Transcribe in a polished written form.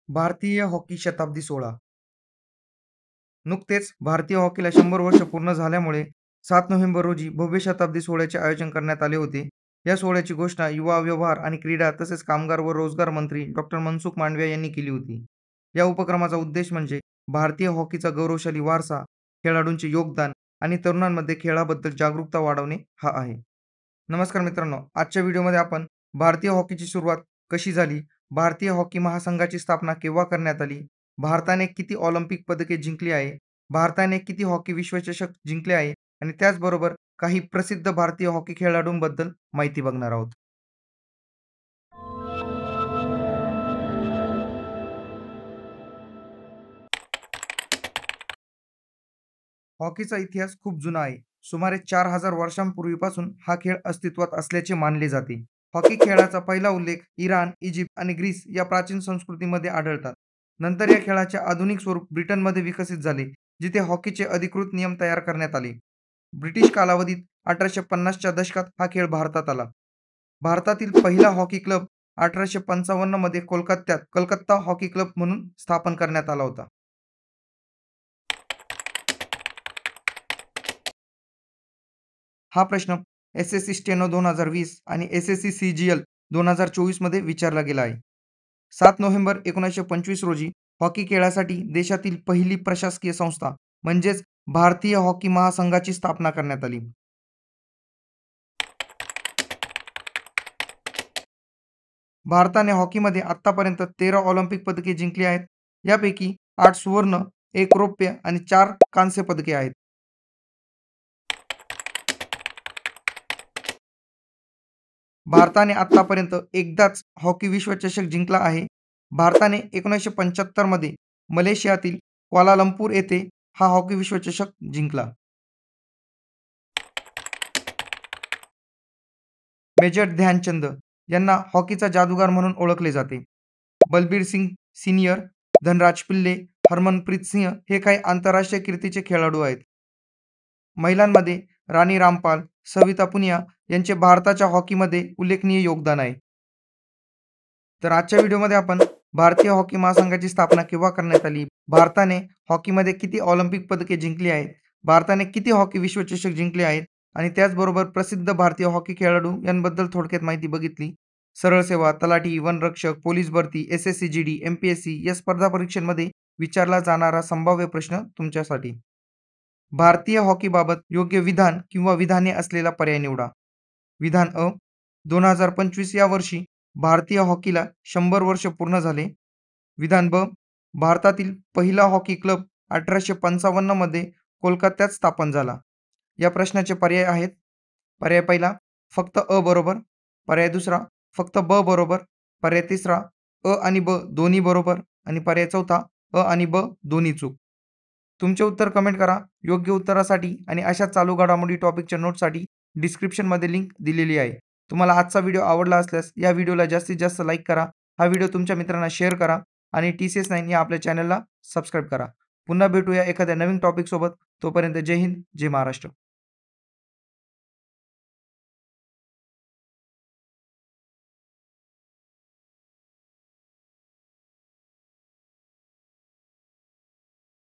भारतीय हॉकी शताब्दी सोहळा. नुकतेच भारतीय हॉकीला 100 वर्ष पूर्ण झाल्यामुळे 7 नोव्हेंबर रोजी भव्य शताब्दी सोहळ्याचे आयोजन करण्यात आले होते. या सोहळ्याची घोषणा युवा व्यवहार आणि क्रीडा तसेच कामगार व रोजगार मंत्री डॉ. मनसुख मांडविया यांनी केली होती. या उपक्रमाचा उद्देश म्हणजे भारतीय हॉकीचा गौरवशाली वारसा, खेळाडूंचे योगदान आणि तरुणांमध्ये खेळाबद्दल जागरूकता वाढवणे हा आहे. नमस्कार मित्रांनो, आजच्या व्हिडिओमध्ये आपण भारतीय हॉकीची सुरुवात कशी झाली, भारतीय हॉकी महासंघाची स्थापना केव्हा करण्यात आली, भारताने किती ऑलिम्पिक पदके जिंकली आहे, भारताने किती हॉकी विश्वचषक जिंकले आहे आणि त्याचबरोबर काही प्रसिद्ध भारतीय हॉकी खेळाडूंबद्दल माहिती बघणार आहोत. हॉकीचा इतिहास खूप जुना आहे. सुमारे 4000 वर्षांपूर्वीपासून हा खेळ अस्तित्वात असल्याचे मानले जाते. हॉकी खेळाचा पहिला उल्लेख इराण, इजिप्त आणि ग्रीस या प्राचीन संस्कृतीमध्ये आढळतात. नंतर या खेळाचे आधुनिक स्वरूप ब्रिटनमध्ये विकसित झाले, जिथे हॉकीचे अधिकृत नियम तयार करण्यात आले. ब्रिटिश कालावधीत 1850च्या दशकात हा खेळ भारतात आला. भारतातील पहिला हॉकी क्लब 1855 मध्ये कोलकात्यात कलकत्ता हॉकी क्लब म्हणून स्थापन करण्यात आला होता. हा प्रश्न एस-एस-सी स्टेनो 2020 आणि एस-एस-सी सी-जी-एल 2024 मध्ये विचारला गेला आहे. 7 नोव्हेंबर 1925 रोजी हॉकी खेळासाठी देशातील पहिली प्रशासकीय संस्था म्हणजेच भारतीय हॉकी महासंघाची स्थापना करण्यात आली. भारताने हॉकीमध्ये आतापर्यंत 13 ऑलिम्पिक पदके जिंकली आहेत. यापैकी 8 सुवर्ण, 1 रौप्य आणि 4 कांस्य पदके आहेत. भारताने आतापर्यंत एकदाच हॉकी विश्वचषक जिंकला आहे. भारताने 1975 मध्ये मलेशियातील क्वालालंपूर येथे हा हॉकी विश्वचषक जिंकला. मेजर ध्यानचंद यांना हॉकीचा जादूगार म्हणून ओळखले जाते. बलबीर सिंग सिनियर, धनराज पिल्ले, हरमनप्रीत सिंह हे काही आंतरराष्ट्रीय कीर्तीचे खेळाडू आहेत. महिलांमध्ये राणी रामपाल, सविता पुनिया यांचे भारताच्या हॉकीमध्ये उल्लेखनीय योगदान आहे. तर आजच्या व्हिडिओमध्ये आपण भारतीय हॉकी महासंघाची स्थापना केव्हा करण्यात आली, भारताने हॉकीमध्ये किती ऑलिम्पिक पदके जिंकली आहेत, भारताने किती हॉकी विश्वचषक जिंकले आहेत आणि त्याचबरोबर प्रसिद्ध भारतीय हॉकी खेळाडू यांबद्दल थोडक्यात माहिती बघितली. सरळ सेवा, तलाठी, वनरक्षक, पोलीस भरती, एस-एस-सी-जी-डी, एम-पी-एस-सी या स्पर्धा परीक्षांमध्ये विचारला जाणारा संभाव्य प्रश्न तुमच्यासाठी. भारतीय हॉकीबाबत योग्य विधान किंवा विधाने असलेला पर्याय निवडा. विधान अ, 2025 या वर्षी भारतीय हॉकीला 100 वर्ष पूर्ण झाले. विधान ब, भारतातील पहिला हॉकी क्लब 1855 मध्ये कोलकात्यात स्थापन झाला. या प्रश्नाचे पर्याय आहेत. पर्याय पहिला फक्त अ बरोबर, पर्याय दुसरा फक्त ब बरोबर, पर्याय तिसरा अ आणि ब दोन्ही बरोबर आणि पर्याय चौथा अ आणि ब दोन्ही चूक. तुमचे उत्तर कमेंट करा. योग्य उत्तरासाठी आणि अशा चालू घडामोडी टॉपिकच्या नोट्ससाठी डिस्क्रिप्शनमध्ये लिंक दिलेली आहे. तुम्हाला आजचा व्हिडिओ आवडला असल्यास या व्हिडिओला जास्तीत जास्त लाईक करा. हा व्हिडिओ तुमच्या मित्रांना शेअर करा आणि TCS9 या आपल्या चॅनलला सबस्क्राईब करा. पुन्हा भेटूया एखाद्या नवीन टॉपिकसोबत. तोपर्यंत जय हिंद, जय महाराष्ट्र.